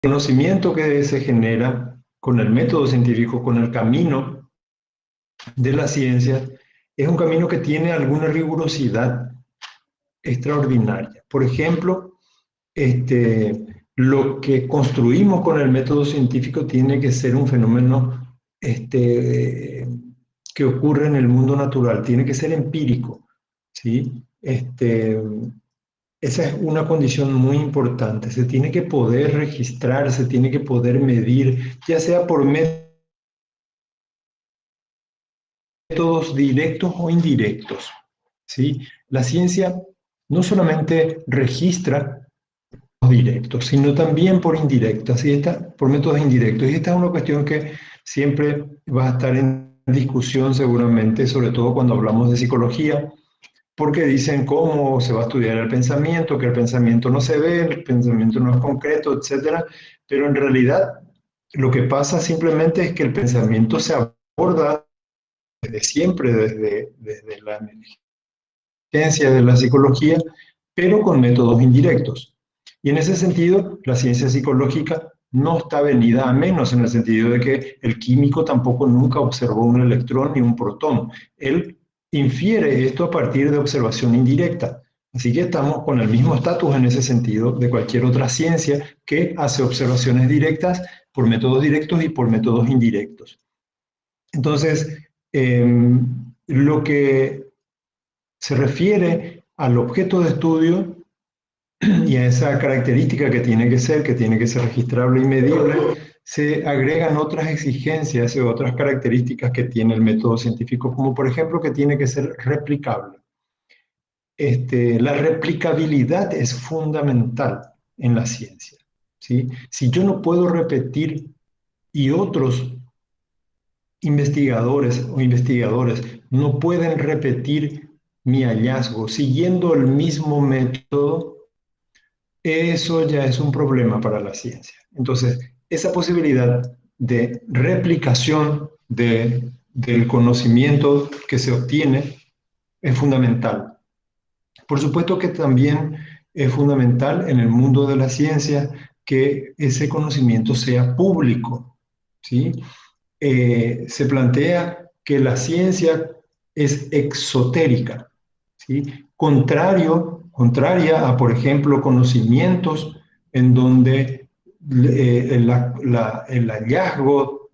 conocimiento que se genera con el método científico, con el camino de la ciencia, es un camino que tiene alguna rigurosidad extraordinaria. Por ejemplo, lo que construimos con el método científico tiene que ser un fenómeno que ocurre en el mundo natural, tiene que ser empírico, ¿sí? Esa es una condición muy importante. Se tiene que poder registrar, se tiene que poder medir, ya sea por métodos directos o indirectos, ¿sí? La ciencia no solamente registra directos, sino también por indirectas, por métodos indirectos. Y esta es una cuestión que siempre va a estar en discusión seguramente, sobre todo cuando hablamos de psicología, porque dicen cómo se va a estudiar el pensamiento, que el pensamiento no se ve, el pensamiento no es concreto, etcétera. Pero en realidad lo que pasa simplemente es que el pensamiento se aborda desde siempre, desde la emergencia de la psicología, pero con métodos indirectos. Y en ese sentido, la ciencia psicológica no está venida a menos, en el sentido de que el químico tampoco nunca observó un electrón ni un protón. Él infiere esto a partir de observación indirecta. Así que estamos con el mismo estatus en ese sentido de cualquier otra ciencia que hace observaciones directas por métodos directos y por métodos indirectos. Entonces, lo que se refiere al objeto de estudio y a esa característica que tiene que ser registrable y medible, se agregan otras exigencias y otras características que tiene el método científico, como por ejemplo que tiene que ser replicable. La replicabilidad es fundamental en la ciencia, ¿sí? Si yo no puedo repetir y otros investigadores o investigadores no pueden repetir mi hallazgo siguiendo el mismo método, eso ya es un problema para la ciencia. Entonces, esa posibilidad de replicación del conocimiento que se obtiene es fundamental. Por supuesto que también es fundamental en el mundo de la ciencia que ese conocimiento sea público, ¿sí? Se plantea que la ciencia es exotérica, ¿sí? Contraria a, por ejemplo, conocimientos en donde el hallazgo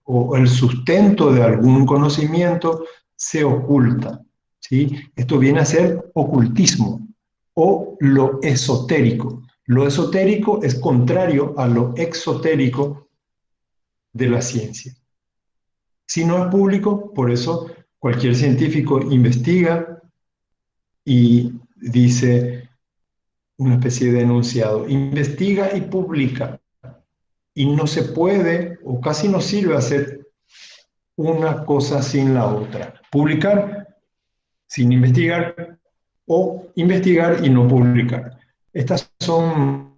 o el sustento de algún conocimiento se oculta, ¿sí? Esto viene a ser ocultismo o lo esotérico. Lo esotérico es contrario a lo exotérico de la ciencia. Si no es público, por eso cualquier científico investiga y dice una especie de enunciado, investiga y publica. Y no se puede o casi no sirve hacer una cosa sin la otra. Publicar sin investigar o investigar y no publicar. Estos son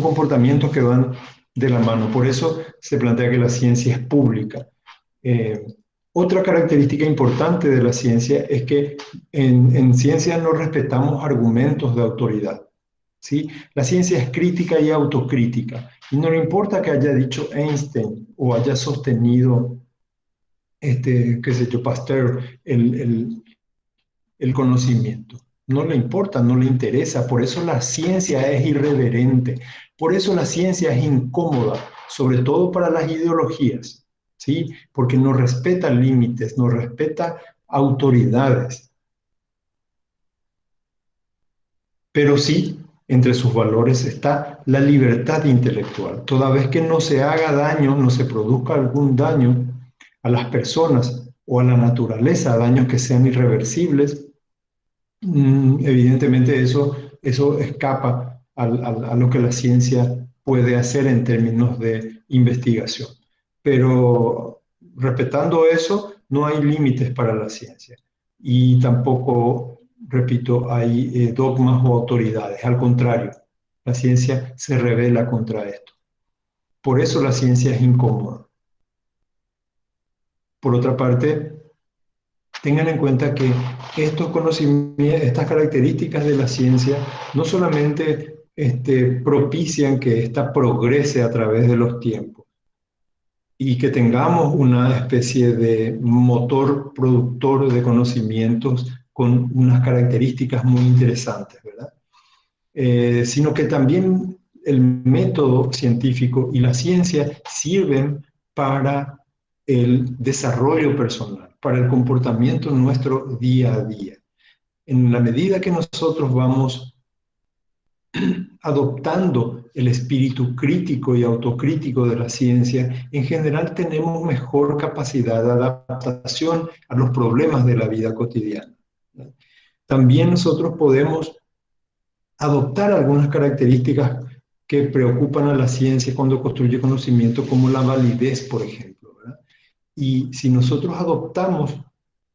comportamientos que van de la mano. Por eso se plantea que la ciencia es pública. Eh, Otra característica importante de la ciencia es que en ciencia no respetamos argumentos de autoridad, ¿sí? La ciencia es crítica y autocrítica. Y no le importa que haya dicho Einstein o haya sostenido, qué sé yo, Pasteur, el conocimiento. No le importa, no le interesa. Por eso la ciencia es irreverente. Por eso la ciencia es incómoda, sobre todo para las ideologías, ¿sí? Porque no respeta límites, no respeta autoridades. Pero sí, entre sus valores está la libertad intelectual. Toda vez que no se haga daño, no se produzca algún daño a las personas o a la naturaleza, daños que sean irreversibles, evidentemente eso escapa a lo que la ciencia puede hacer en términos de investigación. Pero respetando eso, no hay límites para la ciencia. Y tampoco, repito, hay dogmas o autoridades. Al contrario, la ciencia se revela contra esto. Por eso la ciencia es incómoda. Por otra parte, tengan en cuenta que estos conocimientos, estas características de la ciencia no solamente propician que ésta progrese a través de los tiempos y que tengamos una especie de motor productor de conocimientos con unas características muy interesantes, ¿verdad? Sino que también el método científico y la ciencia sirven para el desarrollo personal, para el comportamiento nuestro día a día. En la medida que nosotros vamos adoptando el espíritu crítico y autocrítico de la ciencia, en general tenemos mejor capacidad de adaptación a los problemas de la vida cotidiana. También nosotros podemos adoptar algunas características que preocupan a la ciencia cuando construye conocimiento, como la validez, por ejemplo, ¿verdad? Y si nosotros adoptamos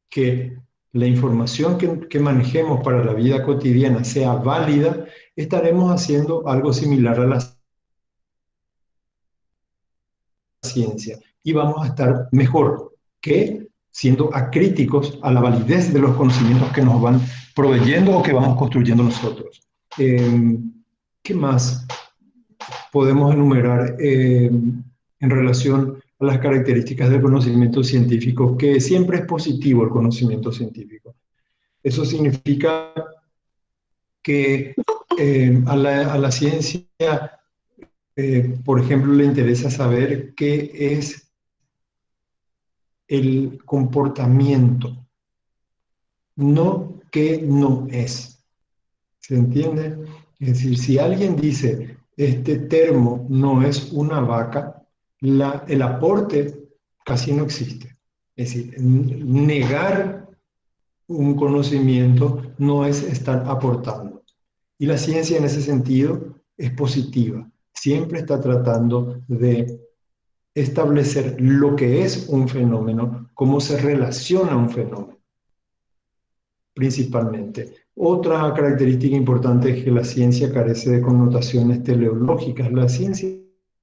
que la información que manejemos para la vida cotidiana sea válida, estaremos haciendo algo similar a la ciencia y vamos a estar mejor que siendo acríticos a la validez de los conocimientos que nos van proveyendo o que vamos construyendo nosotros. ¿Qué más podemos enumerar en relación a las características del conocimiento científico? Que siempre es positivo el conocimiento científico. Eso significa que a la ciencia, por ejemplo, le interesa saber qué es el comportamiento, no qué no es. ¿Se entiende? Es decir, si alguien dice, este termo no es una vaca, el aporte casi no existe. Es decir, negar un conocimiento no es estar aportando. Y la ciencia en ese sentido es positiva. Siempre está tratando de establecer lo que es un fenómeno, cómo se relaciona un fenómeno, principalmente. Otra característica importante es que la ciencia carece de connotaciones teleológicas. La ciencia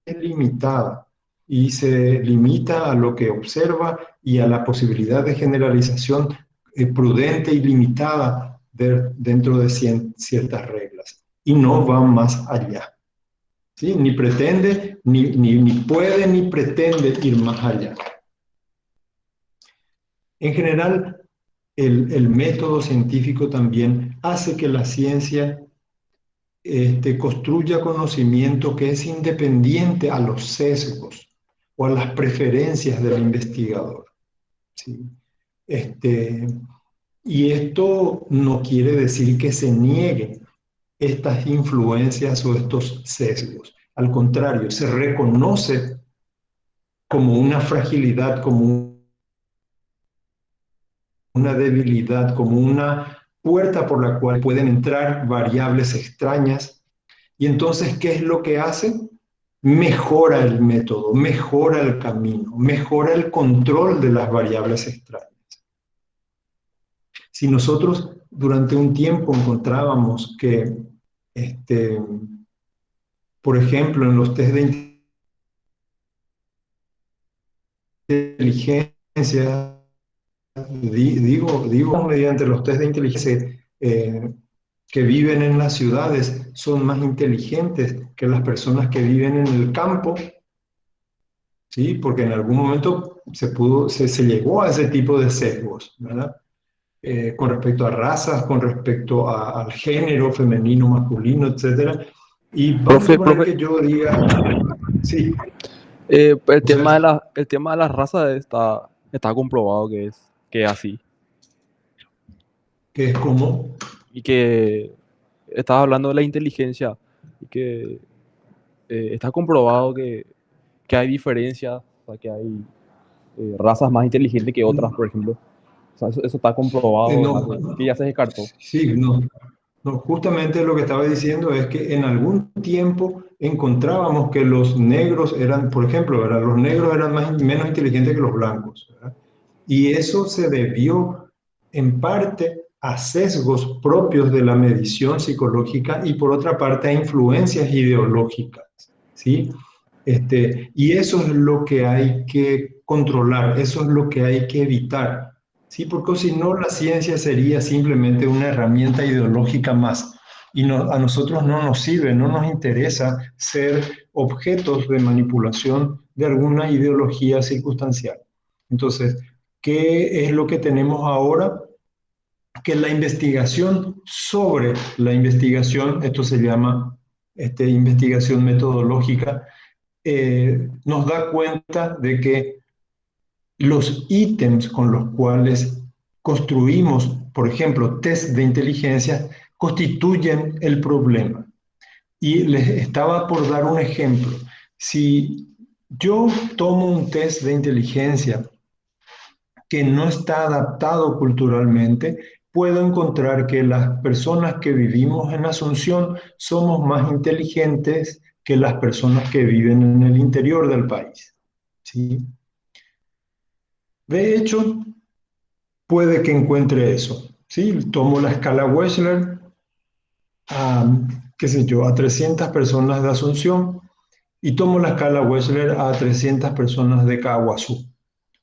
es limitada y se limita a lo que observa y a la posibilidad de generalización prudente y limitada dentro de ciertas reglas. Y no va más allá. ¿Sí? Ni pretende, ni puede, ni pretende ir más allá. En general, el método científico también hace que la ciencia construya conocimiento que es independiente a los sesgos o a las preferencias del investigador. ¿Sí? Y esto no quiere decir que se nieguen estas influencias o estos sesgos. Al contrario, se reconoce como una fragilidad, como una debilidad, como una puerta por la cual pueden entrar variables extrañas. Y entonces, ¿qué es lo que hace? Mejora el método, mejora el camino, mejora el control de las variables extrañas. Si nosotros durante un tiempo encontrábamos que, por ejemplo, en los test de inteligencia, digo mediante los test de inteligencia que viven en las ciudades son más inteligentes que las personas que viven en el campo, ¿sí? Porque en algún momento se llegó a ese tipo de sesgos, ¿verdad? Con respecto a razas, con respecto al género femenino, masculino, etc. Y vamos a suponer que yo diga, sí, el tema de las razas está comprobado que es así. que es como... Y que estabas hablando de la inteligencia y que está comprobado que hay diferencias, o sea, que hay razas más inteligentes que otras, por ejemplo. O sea, eso está comprobado, no, que ya se descartó. sí, no. No, justamente lo que estaba diciendo es que en algún tiempo encontrábamos que los negros eran, por ejemplo, ¿verdad? Los negros eran menos inteligentes que los blancos, ¿verdad? Y eso se debió en parte a sesgos propios de la medición psicológica y por otra parte a influencias ideológicas, ¿sí? Y eso es lo que hay que controlar, eso es lo que hay que evitar. Sí, porque si no, la ciencia sería simplemente una herramienta ideológica más y a nosotros no nos sirve, no nos interesa ser objetos de manipulación de alguna ideología circunstancial. Entonces, ¿qué es lo que tenemos ahora? Que la investigación sobre la investigación, esto se llama investigación metodológica, nos da cuenta de que los ítems con los cuales construimos, por ejemplo, test de inteligencia, constituyen el problema. Y les estaba por dar un ejemplo. Si yo tomo un test de inteligencia que no está adaptado culturalmente, puedo encontrar que las personas que vivimos en Asunción somos más inteligentes que las personas que viven en el interior del país. ¿Sí? De hecho, puede que encuentre eso. ¿Sí? Tomo la escala Wechsler a, qué sé yo, a 300 personas de Asunción y tomo la escala Wechsler a 300 personas de Caguazú.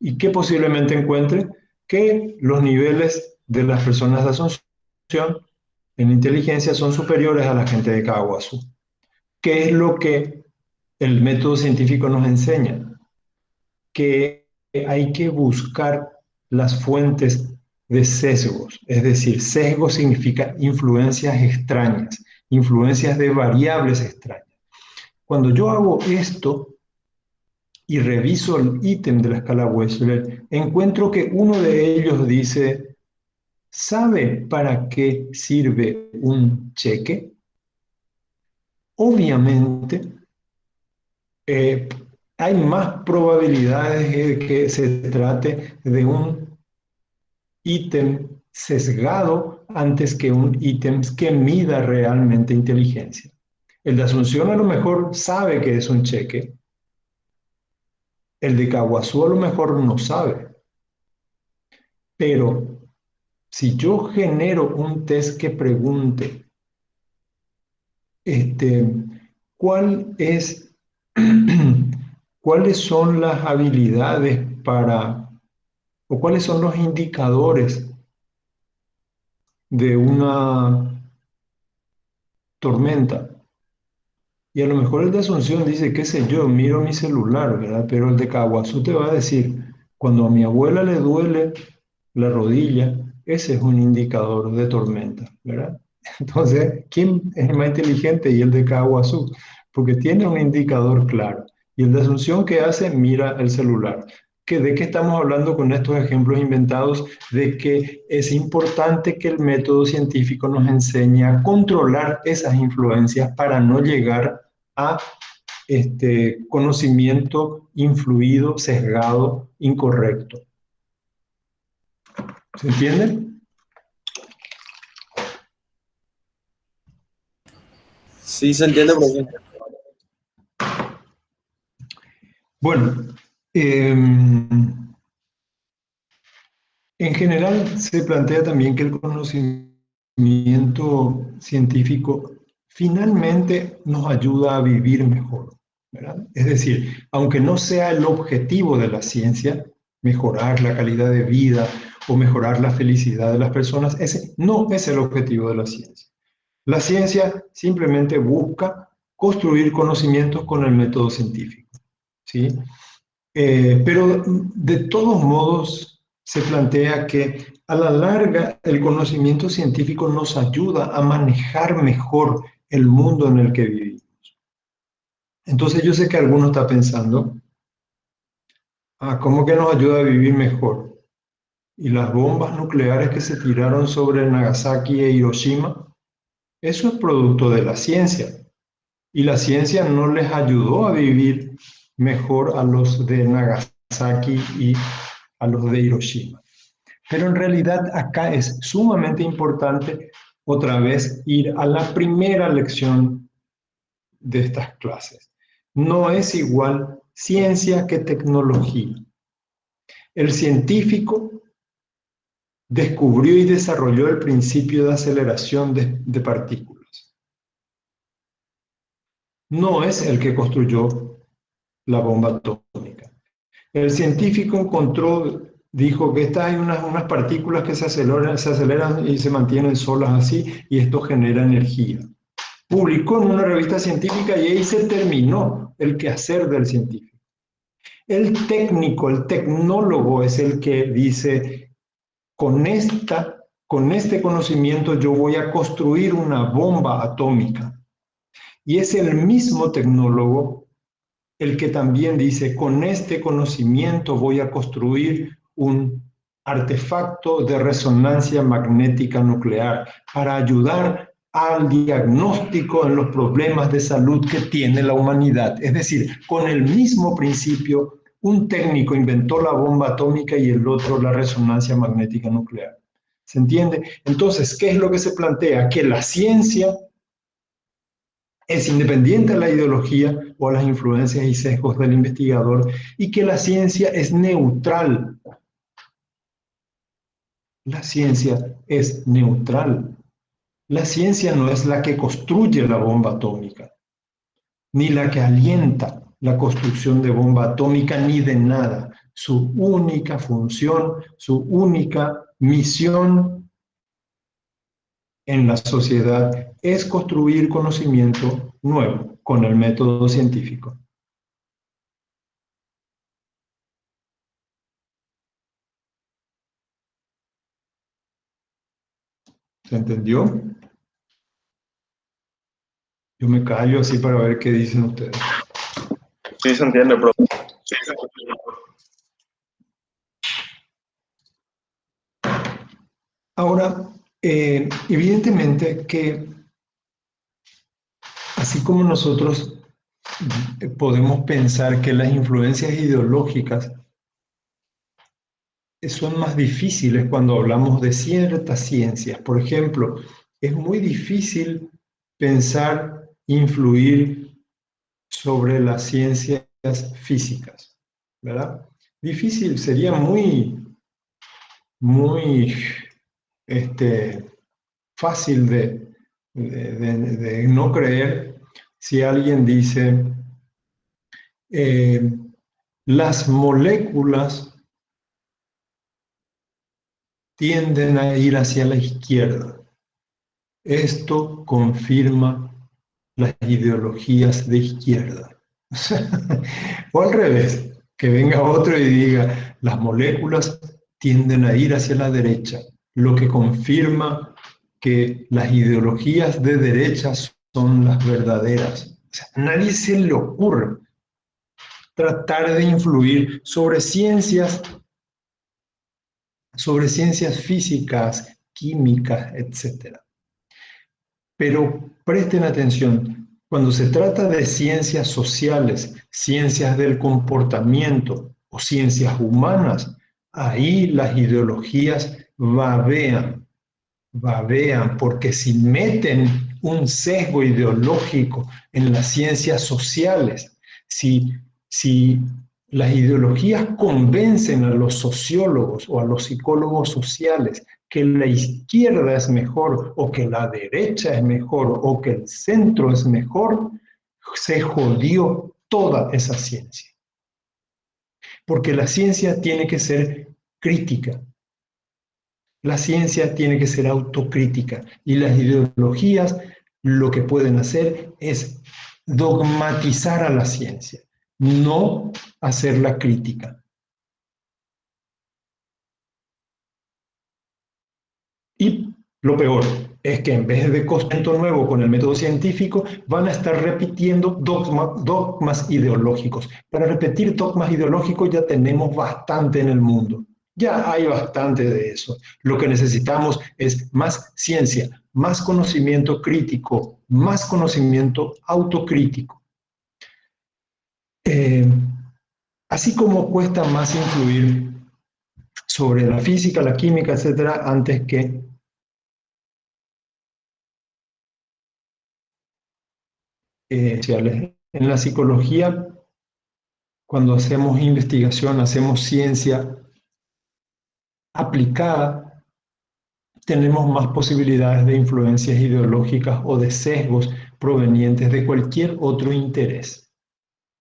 ¿Y qué posiblemente encuentre? Que los niveles de las personas de Asunción en inteligencia son superiores a la gente de Caguazú. ¿Qué es lo que el método científico nos enseña? Que hay que buscar las fuentes de sesgos, es decir, sesgo significa influencias extrañas, influencias de variables extrañas. Cuando yo hago esto y reviso el ítem de la escala Wechsler, encuentro que uno de ellos dice, ¿sabe para qué sirve un cheque? Obviamente, eh, hay más probabilidades de que se trate de un ítem sesgado antes que un ítem que mida realmente inteligencia. El de Asunción a lo mejor sabe que es un cheque, el de Caguazú a lo mejor no sabe, pero si yo genero un test que pregunte, este, ¿cuál es, cuáles son las habilidades para, o cuáles son los indicadores de una tormenta? Y a lo mejor el de Asunción dice, qué sé yo, miro mi celular, ¿verdad? Pero el de Caguazú te va a decir, cuando a mi abuela le duele la rodilla, ese es un indicador de tormenta, ¿verdad? Entonces, ¿quién es más inteligente? Y el de Caguazú, porque tiene un indicador claro. Y el de Asunción, ¿qué hace? Mira el celular. ¿De qué estamos hablando con estos ejemplos inventados? De que es importante que el método científico nos enseñe a controlar esas influencias para no llegar a conocimiento influido, sesgado, incorrecto. ¿Se entiende? Sí, se entiende, profesor. Bueno, en general se plantea también que el conocimiento científico finalmente nos ayuda a vivir mejor, ¿verdad? Es decir, aunque no sea el objetivo de la ciencia, mejorar la calidad de vida o mejorar la felicidad de las personas, ese no es el objetivo de la ciencia. La ciencia simplemente busca construir conocimientos con el método científico, ¿sí? Pero de todos modos se plantea que a la larga el conocimiento científico nos ayuda a manejar mejor el mundo en el que vivimos. Entonces yo sé que alguno está pensando, ¿cómo que nos ayuda a vivir mejor? ¿Y las bombas nucleares que se tiraron sobre Nagasaki e Hiroshima? Eso es producto de la ciencia. Y la ciencia no les ayudó a vivir mejor a los de Nagasaki y a los de Hiroshima. Pero en realidad acá es sumamente importante otra vez ir a la primera lección de estas clases. No es igual ciencia que tecnología. El científico descubrió y desarrolló el principio de aceleración de partículas. No es el que construyó la bomba atómica. El científico encontró dijo que estas hay unas partículas que se aceleran y se mantienen solas así, y esto genera energía. Publicó en una revista científica y ahí se terminó el quehacer del científico. El técnico, el tecnólogo es el que dice, con este conocimiento yo voy a construir una bomba atómica. Y es el mismo tecnólogo el que también dice, con este conocimiento voy a construir un artefacto de resonancia magnética nuclear para ayudar al diagnóstico en los problemas de salud que tiene la humanidad. Es decir, con el mismo principio, un técnico inventó la bomba atómica y el otro la resonancia magnética nuclear. ¿Se entiende? Entonces, ¿qué es lo que se plantea? Que la ciencia es independiente a la ideología o a las influencias y sesgos del investigador, y que la ciencia es neutral. La ciencia es neutral. La ciencia no es la que construye la bomba atómica, ni la que alienta la construcción de bomba atómica, ni de nada. Su única función, su única misión en la sociedad es construir conocimiento nuevo con el método científico. ¿Se entendió? Yo me callo así para ver qué dicen ustedes. Sí, se entiende, profe. Ahora, evidentemente que así como nosotros podemos pensar que las influencias ideológicas son más difíciles cuando hablamos de ciertas ciencias. Por ejemplo, es muy difícil pensar influir sobre las ciencias físicas, ¿verdad? Difícil, sería muy fácil de no creer si alguien dice las moléculas tienden a ir hacia la izquierda. Esto confirma las ideologías de izquierda. O al revés, que venga otro y diga, las moléculas tienden a ir hacia la derecha, lo que confirma que las ideologías de derecha son las verdaderas. O sea, a nadie se le ocurre tratar de influir sobre ciencias físicas, químicas, etc. Pero presten atención, cuando se trata de ciencias sociales, ciencias del comportamiento o ciencias humanas, ahí las ideologías babean, porque si meten un sesgo ideológico en las ciencias sociales, si las ideologías convencen a los sociólogos o a los psicólogos sociales que la izquierda es mejor o que la derecha es mejor o que el centro es mejor, se jodió toda esa ciencia. Porque la ciencia tiene que ser crítica. La ciencia tiene que ser autocrítica y las ideologías lo que pueden hacer es dogmatizar a la ciencia, no hacer la crítica. Y lo peor es que en vez de conocimiento nuevo con el método científico, van a estar repitiendo dogmas ideológicos. Para repetir dogmas ideológicos ya tenemos bastante en el mundo. Ya hay bastante de eso. Lo que necesitamos es más ciencia, más conocimiento crítico, más conocimiento autocrítico. Así como cuesta más influir sobre la física, la química, etcétera, antes que en la psicología, cuando hacemos investigación, hacemos ciencia aplicada, tenemos más posibilidades de influencias ideológicas o de sesgos provenientes de cualquier otro interés.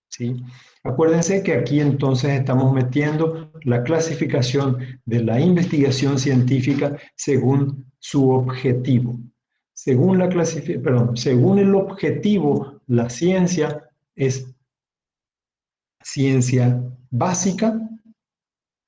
¿sí? Acuérdense que aquí entonces estamos metiendo la clasificación de la investigación científica según su objetivo. Según según el objetivo, la ciencia es ciencia básica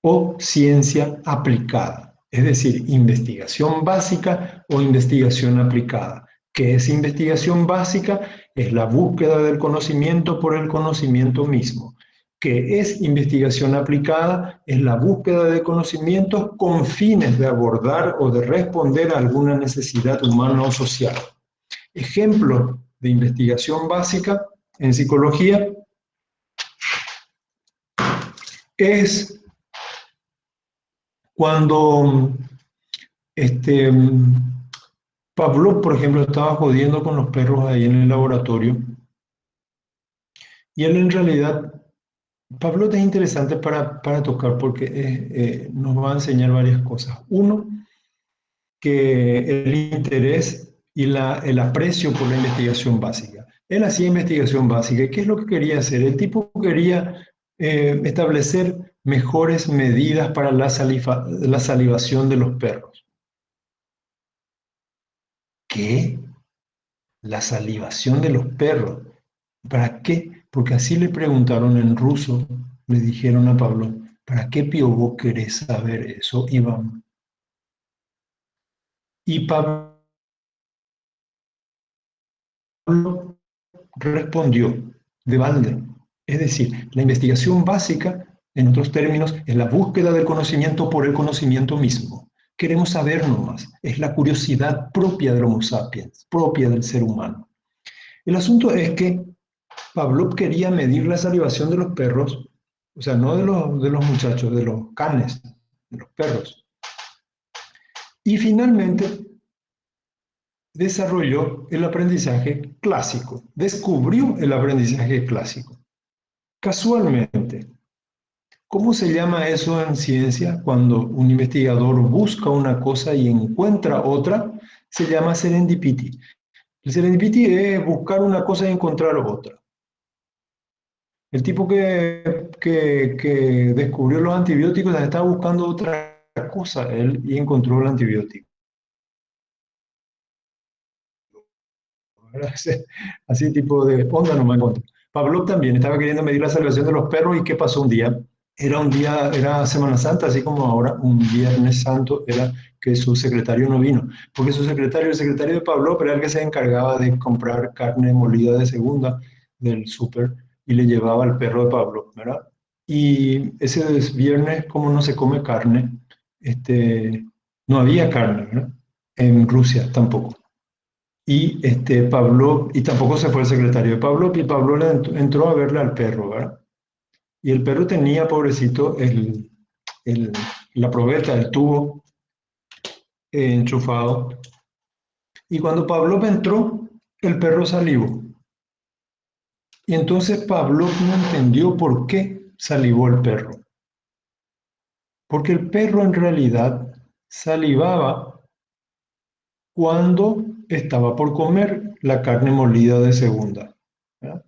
o ciencia aplicada, es decir, investigación básica o investigación aplicada. ¿Qué es investigación básica? Es la búsqueda del conocimiento por el conocimiento mismo. ¿Qué es investigación aplicada? Es la búsqueda de conocimientos con fines de abordar o de responder a alguna necesidad humana o social. Ejemplo de investigación básica en psicología es cuando Pavlov, por ejemplo, estaba jodiendo con los perros ahí en el laboratorio. Y él en realidad, Pavlov es interesante para tocar porque nos va a enseñar varias cosas. Uno, que el interés y el aprecio por la investigación básica. Él hacía investigación básica. ¿Y qué es lo que quería hacer? El tipo quería establecer mejores medidas para la salivación de los perros. ¿Qué? La salivación de los perros. ¿Para qué? Porque así le preguntaron en ruso, le dijeron a Pablo, ¿para qué pío vos querés saber eso, Iván? Y Pablo respondió de balde. Es decir, la investigación básica, en otros términos, es la búsqueda del conocimiento por el conocimiento mismo. Queremos saber nomás. Es la curiosidad propia del Homo sapiens, propia del ser humano. El asunto es que Pavlov quería medir la salivación de los perros, o sea, no de los muchachos, de los canes, de los perros. Y finalmente desarrolló el aprendizaje clásico, descubrió el aprendizaje clásico. Casualmente, ¿cómo se llama eso en ciencia? Cuando un investigador busca una cosa y encuentra otra, se llama serendipity. El serendipity es buscar una cosa y encontrar otra. El tipo que descubrió los antibióticos estaba buscando otra cosa él, y encontró el antibiótico. Así tipo de onda no me encuentro. Pavlov también estaba queriendo medir la salvación de los perros y ¿qué pasó un día? Era Semana Santa, así como ahora, un Viernes Santo, era que su secretario no vino, porque el secretario de Pavlov era el que se encargaba de comprar carne molida de segunda del súper y le llevaba al perro de Pavlov, ¿verdad? Y ese viernes, como no se come carne, no había carne, ¿verdad? En Rusia tampoco. Y Pavlov, y tampoco se fue el secretario de Pavlov, y Pavlov entró a verle al perro, ¿verdad? Y el perro tenía, pobrecito, la probeta, el tubo enchufado. Y cuando Pavlov entró, el perro salivó. Y entonces Pavlov no entendió por qué salivó el perro. Porque el perro en realidad salivaba cuando estaba por comer la carne molida de segunda, ¿verdad?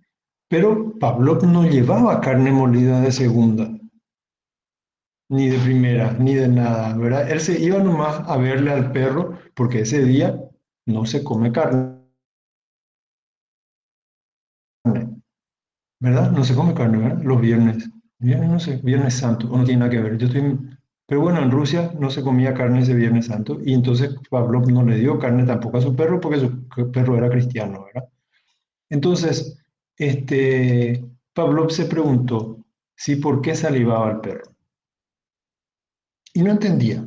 Pero Pavlov no llevaba carne molida de segunda, ni de primera, ni de nada, ¿verdad? Él se iba nomás a verle al perro porque ese día no se come carne, ¿verdad? No se come carne, ¿verdad? Los viernes. Viernes, no sé, Viernes Santo, o no tiene nada que ver. Pero bueno, en Rusia no se comía carne ese Viernes Santo y entonces Pavlov no le dio carne tampoco a su perro porque su perro era cristiano, ¿verdad? Entonces, Pavlov se preguntó, ¿sí, por qué salivaba el perro? Y no entendía.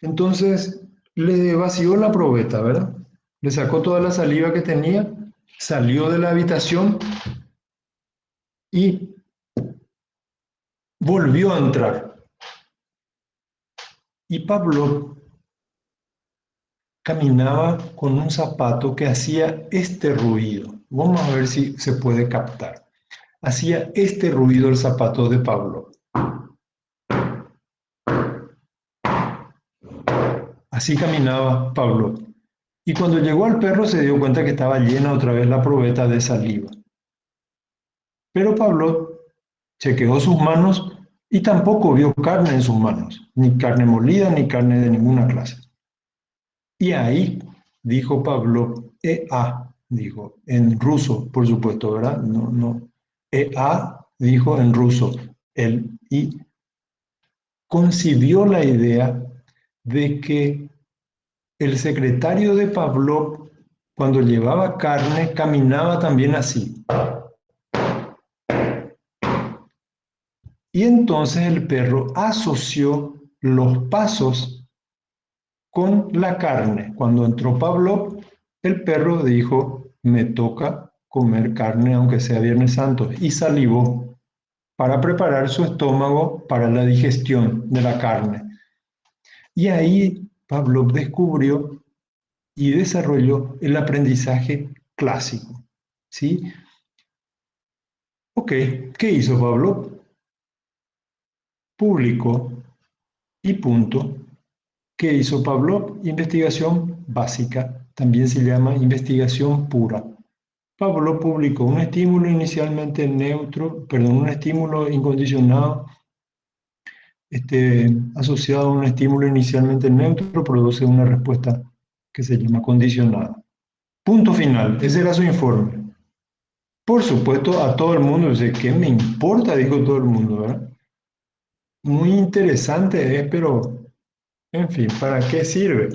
Entonces le vació la probeta, ¿verdad? Le sacó toda la saliva que tenía, salió de la habitación y volvió a entrar. Y Pablo caminaba con un zapato que hacía este ruido. Vamos a ver si se puede captar. Hacía este ruido el zapato de Pablo. Así caminaba Pablo. Y cuando llegó al perro se dio cuenta que estaba llena otra vez la probeta de saliva. Pero Pablo chequeó sus manos y tampoco vio carne en sus manos, ni carne molida, ni carne de ninguna clase. Y ahí dijo Pablo, Ea, dijo, en ruso, por supuesto, ¿verdad? No, no. Ea, dijo en ruso, y concibió la idea de que el secretario de Pablo, cuando llevaba carne, caminaba también así. Y entonces el perro asoció los pasos con la carne. Cuando entró Pablo, el perro dijo, me toca comer carne aunque sea Viernes Santo, y salivó para preparar su estómago para la digestión de la carne. Y ahí Pablo descubrió y desarrolló el aprendizaje clásico. ¿Sí? Ok, ¿qué hizo Pablo? Publicó y punto. ¿Qué hizo Pablo? Investigación básica, también se llama investigación pura. Pablo publicó un estímulo inicialmente neutro, perdón, un estímulo incondicionado, asociado a un estímulo inicialmente neutro, produce una respuesta que se llama condicionada. Punto final, ese era su informe. Por supuesto, a todo el mundo, dice, ¿qué me importa? Dijo todo el mundo, ¿verdad? Muy interesante, pero, en fin, ¿para qué sirve?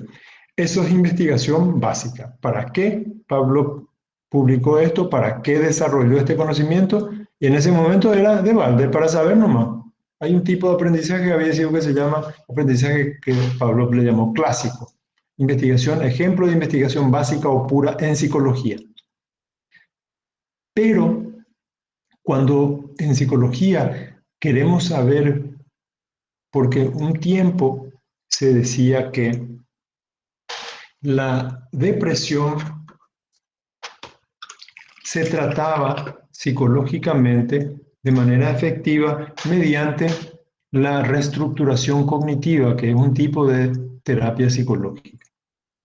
Eso es investigación básica. ¿Para qué Pablo publicó esto? ¿Para qué desarrolló este conocimiento? Y en ese momento era de balde, para saber nomás. Hay un tipo de aprendizaje que había sido que se llama aprendizaje que Pablo le llamó clásico. Investigación, ejemplo de investigación básica o pura en psicología. Pero cuando en psicología queremos saber, porque un tiempo se decía que la depresión se trataba psicológicamente de manera efectiva mediante la reestructuración cognitiva, que es un tipo de terapia psicológica.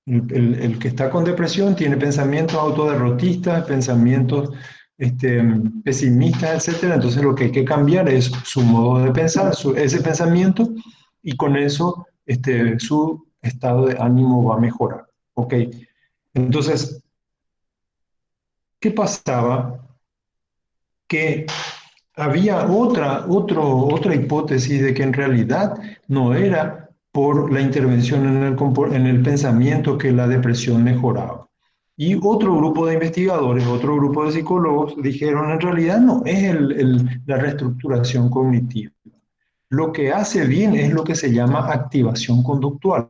El que está con depresión tiene pensamientos autoderrotistas, pensamientos pesimistas, etc. Entonces lo que hay que cambiar es su modo de pensar, ese pensamiento, y con eso su estado de ánimo va a mejorar. ¿Ok? Entonces, ¿qué pasaba? Que había otra hipótesis de que en realidad no era por la intervención en el pensamiento que la depresión mejoraba. Y otro grupo de investigadores, otro grupo de psicólogos dijeron, en realidad no es la reestructuración cognitiva. Lo que hace bien es lo que se llama activación conductual.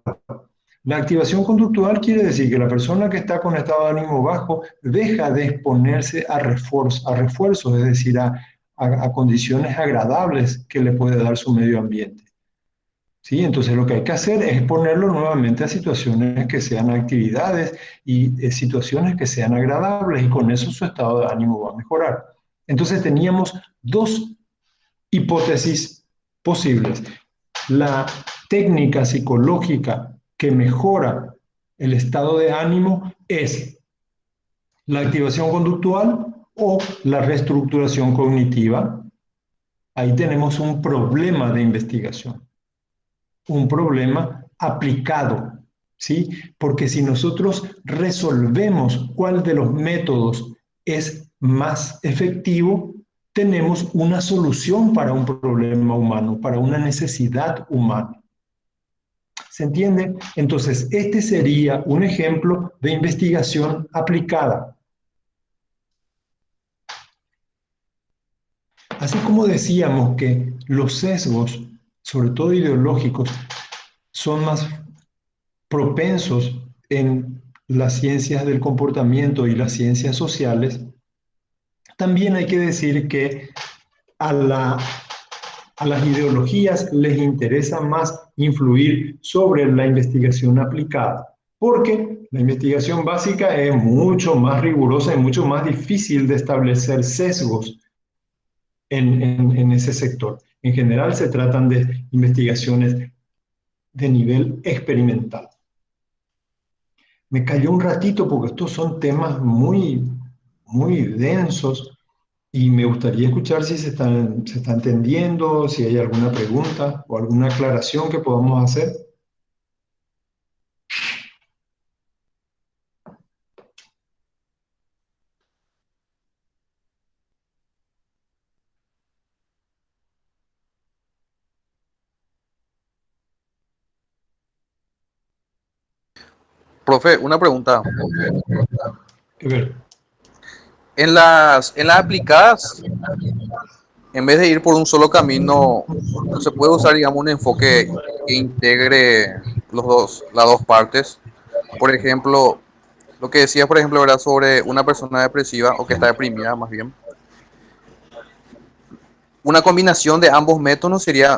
La activación conductual quiere decir que la persona que está con estado de ánimo bajo deja de exponerse a refuerzos, es decir, a condiciones agradables que le puede dar su medio ambiente. ¿Sí? Entonces lo que hay que hacer es exponerlo nuevamente a situaciones que sean actividades y situaciones que sean agradables, y con eso su estado de ánimo va a mejorar. Entonces teníamos dos hipótesis posibles. La técnica psicológica que mejora el estado de ánimo es la activación conductual o la reestructuración cognitiva. Ahí tenemos un problema de investigación, un problema aplicado, ¿sí? Porque si nosotros resolvemos cuál de los métodos es más efectivo, tenemos una solución para un problema humano, para una necesidad humana. ¿Se entiende? Entonces, este sería un ejemplo de investigación aplicada. Así como decíamos que los sesgos, sobre todo ideológicos, son más propensos en las ciencias del comportamiento y las ciencias sociales, también hay que decir que a las ideologías les interesa más influir sobre la investigación aplicada, porque la investigación básica es mucho más rigurosa y mucho más difícil de establecer sesgos en ese sector. En general se tratan de investigaciones de nivel experimental. Me cayó un ratito porque estos son temas muy densos Y me gustaría escuchar si se está entendiendo, si hay alguna pregunta o alguna aclaración que podamos hacer. Profe, una pregunta. A ver, En las aplicadas, en vez de ir por un solo camino, no se puede usar, digamos, un enfoque que integre las dos partes. Por ejemplo, lo que decía, por ejemplo, era sobre una persona depresiva o que está deprimida, más bien. Una combinación de ambos métodos sería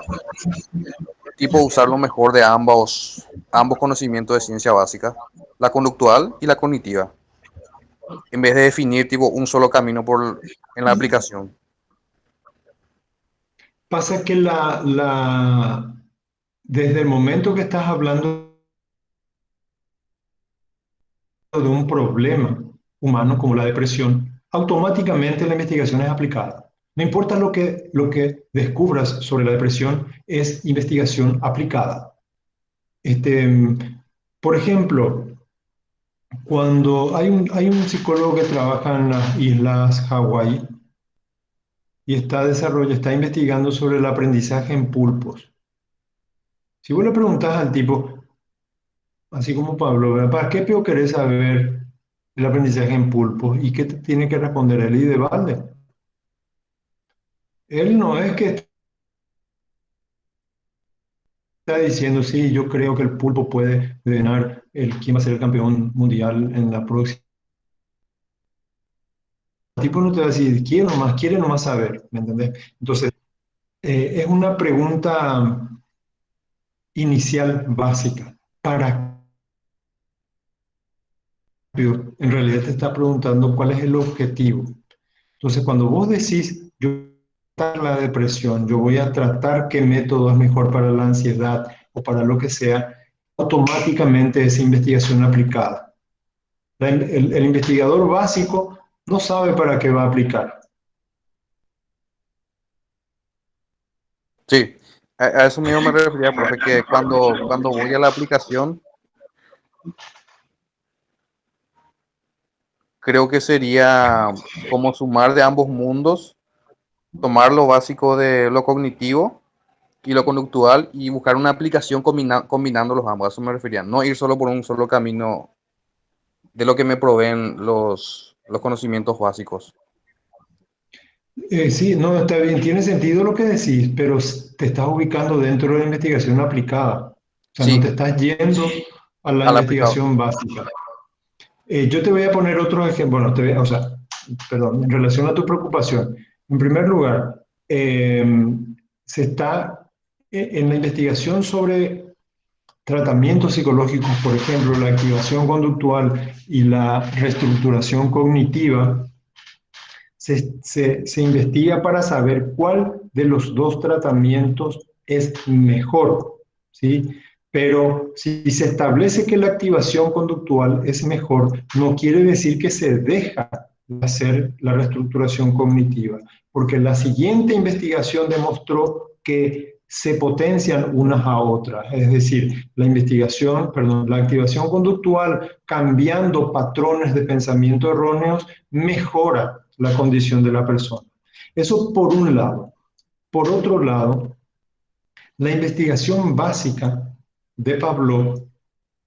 tipo usar lo mejor de ambos conocimientos de ciencia básica, la conductual y la cognitiva, en vez de definir tipo un solo camino en la aplicación. pasa que desde el momento que estás hablando de un problema humano como la depresión, automáticamente la investigación es aplicada. No importa lo que descubras sobre la depresión, es investigación aplicada. Por ejemplo, cuando hay un psicólogo que trabaja en las islas Hawái y está investigando sobre el aprendizaje en pulpos. Si vos le preguntás al tipo, así como Pablo, ¿verdad? ¿Para qué peor querés saber el aprendizaje en pulpos? ¿Y qué te tiene que responder él y de balde? Él no es que está diciendo, sí, yo creo que el pulpo puede ganar quién va a ser el campeón mundial en la próxima. El tipo no te va a decir, quiere nomás saber, ¿me entendés? Entonces, es una pregunta inicial básica. ¿Para qué? En realidad te está preguntando cuál es el objetivo. Entonces, cuando vos decís, yo voy a tratar la depresión, yo voy a tratar qué método es mejor para la ansiedad o para lo que sea, automáticamente es investigación aplicada. El investigador básico no sabe para qué va a aplicar. Sí, a eso mismo me refería, profe, que cuando voy a la aplicación, creo que sería como sumar de ambos mundos, tomar lo básico de lo cognitivo y lo conductual y buscar una aplicación combinando los ambos. A eso me refería. No ir solo por un solo camino de lo que me proveen los conocimientos básicos. Sí, no, está bien, tiene sentido lo que decís, pero te estás ubicando dentro de la investigación aplicada. O sea, no te Sí, estás yendo a la al aplicado. investigación básica. Yo te voy a poner otro ejemplo, bueno, o sea, perdón, en relación a tu preocupación. En primer lugar, se está en la investigación sobre tratamientos psicológicos, por ejemplo, la activación conductual y la reestructuración cognitiva, se investiga para saber cuál de los dos tratamientos es mejor, ¿sí? Pero si se establece que la activación conductual es mejor, no quiere decir que se deja de hacer la reestructuración cognitiva, porque la siguiente investigación demostró que se potencian unas a otras, es decir, la activación conductual cambiando patrones de pensamiento erróneos mejora la condición de la persona. Eso por un lado. Por otro lado, la investigación básica de Pavlov,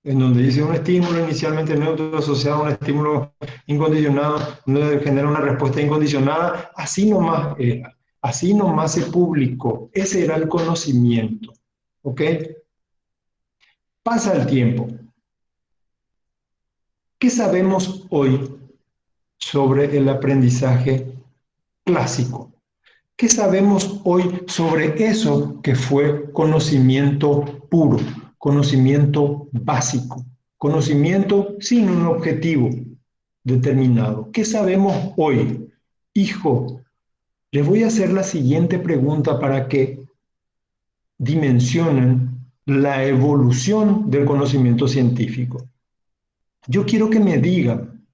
en donde dice un estímulo inicialmente neutro asociado a un estímulo incondicionado, genera una respuesta incondicionada, así nomás era, así nomás se publicó, ese era el conocimiento, ¿ok? Pasa el tiempo. ¿Qué sabemos hoy sobre el aprendizaje clásico? ¿Qué sabemos hoy sobre eso que fue conocimiento puro, conocimiento básico, conocimiento sin un objetivo determinado? ¿Qué sabemos hoy? Hijo, les voy a hacer la siguiente pregunta para que dimensionen la evolución del conocimiento científico. Yo quiero que me digan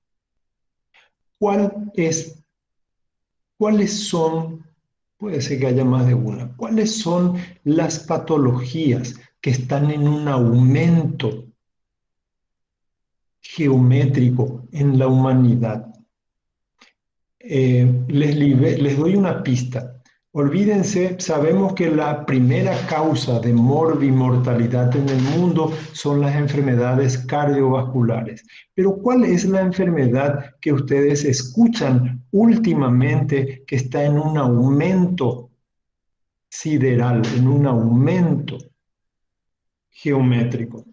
cuál es ¿cuáles son, puede ser que haya más de una, cuáles son las patologías que están en un aumento geométrico en la humanidad? Les doy una pista. Olvídense, sabemos que la primera causa de mortalidad en el mundo son las enfermedades cardiovasculares. Pero ¿cuál es la enfermedad que ustedes escuchan últimamente que está en un aumento sideral, en un aumento geométrico?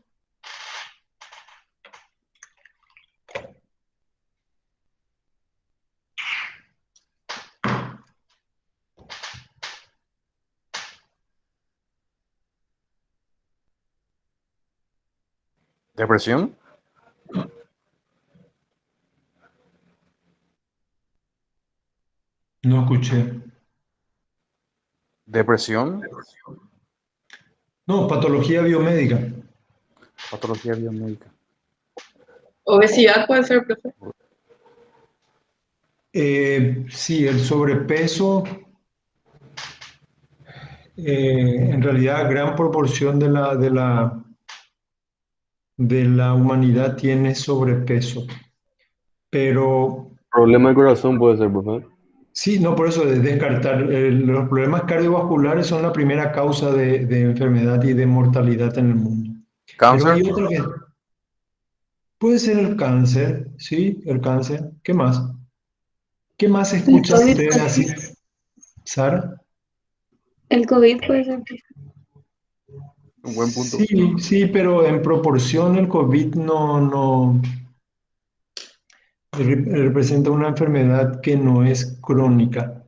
¿Depresión? No escuché. ¿Depresión? No, patología biomédica. Patología biomédica. Obesidad puede ser, profe. Sí, el sobrepeso, en realidad gran proporción de la humanidad tiene sobrepeso, pero Problema de corazón puede ser, profe. sí, no por eso de descartar, los problemas cardiovasculares son la primera causa de enfermedad y de mortalidad en el mundo. Pero ¿Cáncer? hay otra que puede ser el cáncer, sí, el cáncer. ¿Qué más? ¿Qué más escucha usted así, Sara? El COVID puede ser. Un buen punto. Sí, sí, pero en proporción el COVID no representa una enfermedad que no es crónica,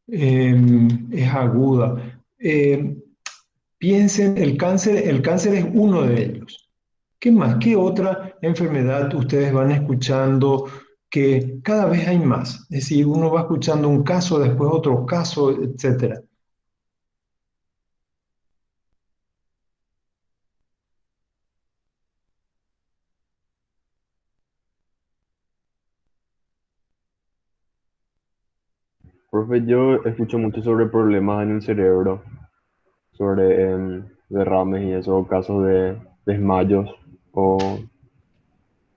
es aguda. Piensen, el cáncer es uno de ellos. ¿Qué más? ¿Qué otra enfermedad ustedes van escuchando que cada vez hay más? Es decir, uno va escuchando un caso, después otro caso, etcétera. Profe, yo escucho mucho sobre problemas en el cerebro, sobre derrames y esos casos de desmayos o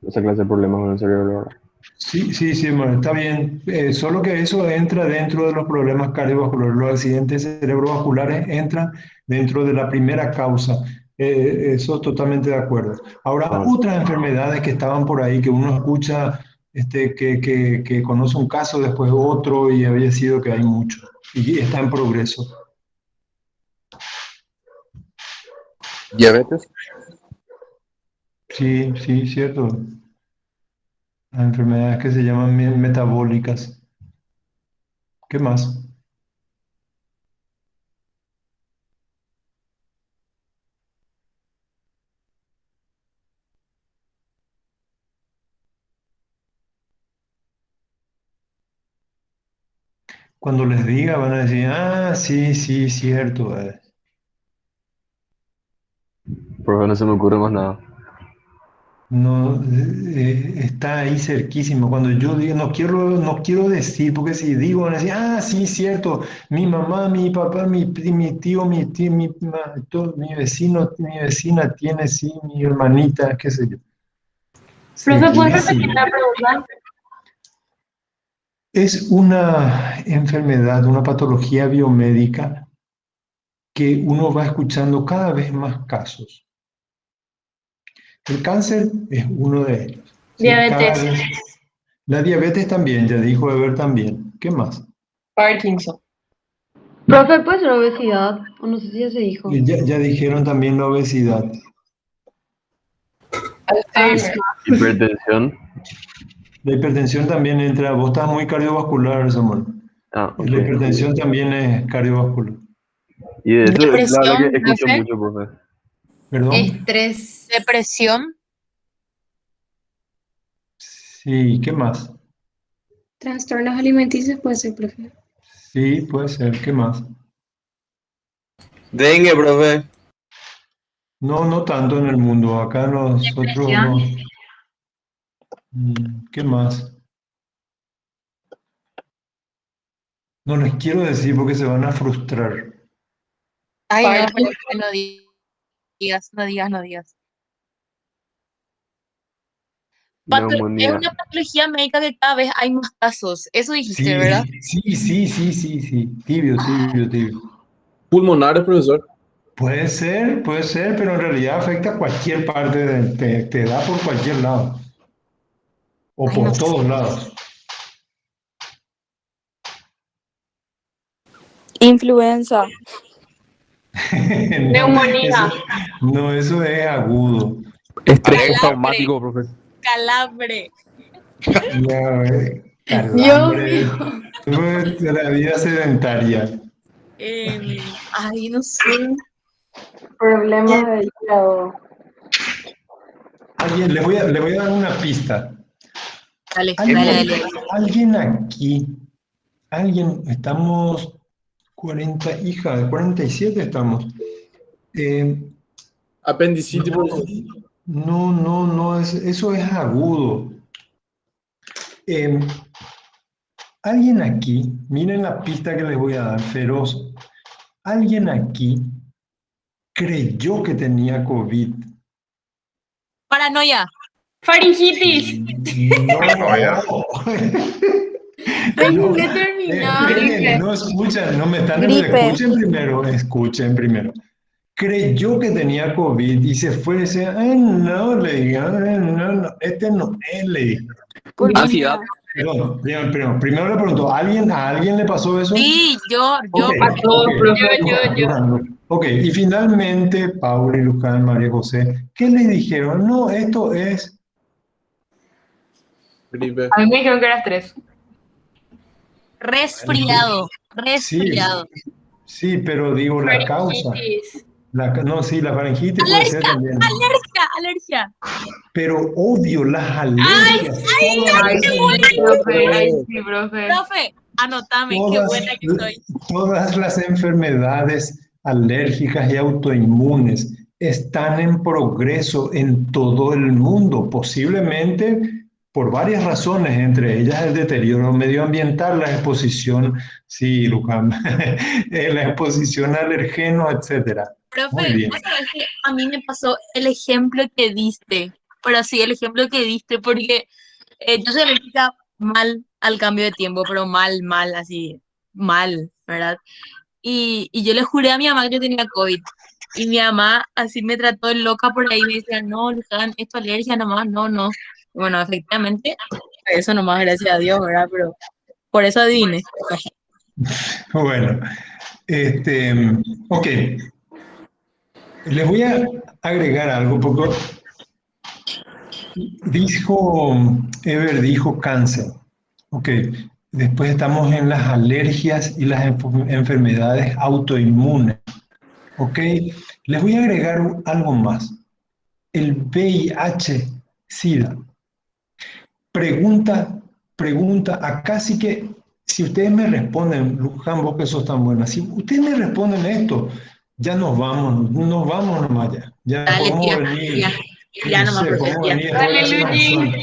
esa clase de problemas con el cerebro, ¿verdad? Sí, sí, sí, bueno, está bien. Solo que eso entra dentro de los problemas cardiovasculares. Los accidentes cerebrovasculares entran dentro de la primera causa. Eso totalmente de acuerdo. Ahora, Ah, otras enfermedades que estaban por ahí, que uno escucha, que conoce un caso, después otro, y había sido que hay mucho. Y está en progreso. ¿Diabetes? Sí, sí, cierto. Las enfermedades que se llaman metabólicas. ¿Qué más? Cuando les diga van a decir, ah, sí, sí, cierto. profe, no se me ocurre más nada. No, está ahí cerquísimo. Cuando yo digo, no quiero decir, porque si digo, van a decir, ah, sí, cierto, mi mamá, mi papá, mi tío, mi vecino, mi vecina tiene, sí, mi hermanita, qué sé yo. Profe, ¿puedes repetir Cerquísimo. la pregunta? Es una enfermedad, una patología biomédica que uno va escuchando cada vez más casos. El cáncer es uno de ellos. ¿Sí? Cada Diabetes. vez. La diabetes también, ya dijo Ever también. ¿Qué más? Parkinson. Profe, puede ser obesidad, o no sé si ya se dijo. Ya dijeron también la obesidad. Alzheimer. Hipertensión. La hipertensión también entra. Vos estás muy cardiovascular, Samuel. Ah, Y ok. la hipertensión también es cardiovascular. Y de eso es la verdad Depresión, que escucho profe. mucho, profe. ¿Perdón? Estrés. Depresión. Sí, ¿qué más? Trastornos alimenticios puede ser, profe. Sí, puede ser. ¿Qué más? Dengue, profe. No, no tanto en el mundo. Acá nosotros Depresión. no. ¿Qué más? No les quiero decir porque se van a frustrar. Ay, no, Parto. no digas, no digas, no digas. Es Neumonía. una patología médica que cada vez hay más casos. Eso dijiste, Sí, ¿verdad? sí. Tibio. Pulmonares, profesor. Puede ser, pero en realidad afecta a cualquier parte, te da por cualquier lado. O Ay, por no sé. todos lados. Influenza. No, Neumonía. eso es agudo. Estrés Alergia. postraumático, profesor. Calambre. Ya, Dios calambre. mío. Todo es de la vida sedentaria. Ay, no sé. Problemas de hígado. Alguien, le voy a dar una pista. Dale, Alguien, dale. alguien aquí, estamos 47 estamos. Apendicitis, profesor. No, eso es agudo. Alguien aquí, miren la pista que les voy a dar, feroz. Alguien aquí creyó que tenía COVID. Paranoia. Faringitis. No. No, Déjenme terminar. esperen, no escuchan, no me están Gripe. escuchen primero. Creyó que tenía COVID y se fue y decía, ay, no, le dijeron, no, este no es, le dijeron. Ansiedad. Perdón, primero le pregunto, ¿a alguien le pasó eso? Sí, yo. Ok, A todos, ok, profe. Luján. Ok, y finalmente, Paula y Luján, María José, ¿qué le dijeron? No, esto es... Gripe. A mí me dijeron que era estrés. Resfriado. Sí, sí, pero digo la causa. Faringitis. La faringitis puede ser también. Alergia. Pero obvio, las alergias. Ay, sí, profe. Ay, sí, profe. Profe, anotame, qué todas, buena que soy. todas las enfermedades alérgicas y autoinmunes están en progreso en todo el mundo, posiblemente por varias razones, entre ellas el deterioro medioambiental, la exposición, sí, Luján, la exposición a alergenos, etcétera. Muy Profe, bien. vos sabés que a mí me pasó el ejemplo que diste, pero sí, el ejemplo que diste, porque yo soy alérgica mal al cambio de tiempo, pero mal, así, mal, ¿verdad? Y yo le juré a mi mamá que yo tenía COVID. Y mi mamá así me trató de loca por ahí, me decía, no, Luján, esto es alergia nomás, no. Y bueno, efectivamente, eso nomás, gracias a Dios, ¿verdad? Pero por eso adiviné. Bueno, ok. Les voy a agregar algo, porque Ever dijo cáncer. Ok, después estamos en las alergias y las enfermedades autoinmunes. Ok, les voy a agregar algo más. El VIH-Sida. Pregunta, acá sí que, si ustedes me responden, Luján, vos que sos tan buena, si ustedes me responden esto, ya nos vamos nomás ya. Ya Dale, podemos tía, venir, ya no nomás, sé, profe, podemos tía. venir después de la Semana Santa.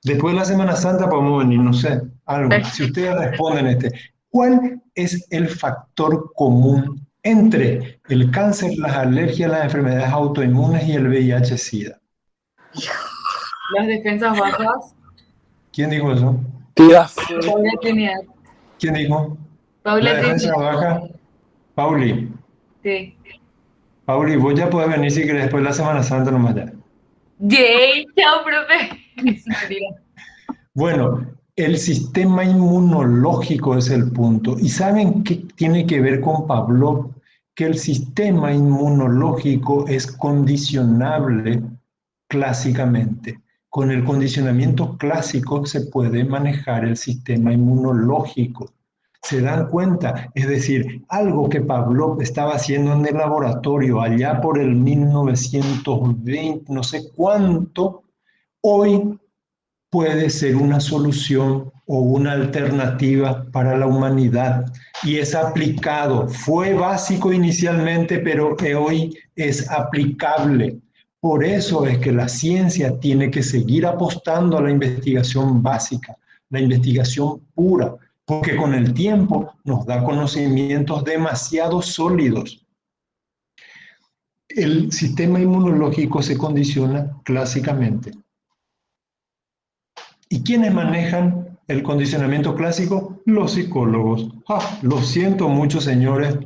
Después de la Semana Santa podemos venir, no sé, algo. Si ustedes responden ¿cuál es el factor común entre el cáncer, las alergias, las enfermedades autoinmunes y el VIH-Sida? Las defensas bajas. ¿Quién dijo eso? Paulatinidad. ¿Quién dijo? La Paulatinidad. defensa baja. Pauli, Sí. vos ya podés venir si querés después de la Semana Santa nomás ya. Yay, chao, profe. Mentira. Bueno, el sistema inmunológico es el punto. ¿Y saben qué tiene que ver con Pavlov? Que el sistema inmunológico es condicionable clásicamente. Con el condicionamiento clásico se puede manejar el sistema inmunológico. ¿Se dan cuenta? Es decir, algo que Pavlov estaba haciendo en el laboratorio allá por el 1920, no sé cuánto, hoy puede ser una solución o una alternativa para la humanidad y es aplicado. Fue básico inicialmente, pero que hoy es aplicable. Por eso es que la ciencia tiene que seguir apostando a la investigación básica, la investigación pura, porque con el tiempo nos da conocimientos demasiado sólidos. El sistema inmunológico se condiciona clásicamente. ¿Y quiénes manejan el condicionamiento clásico? Los psicólogos. Lo siento mucho, señores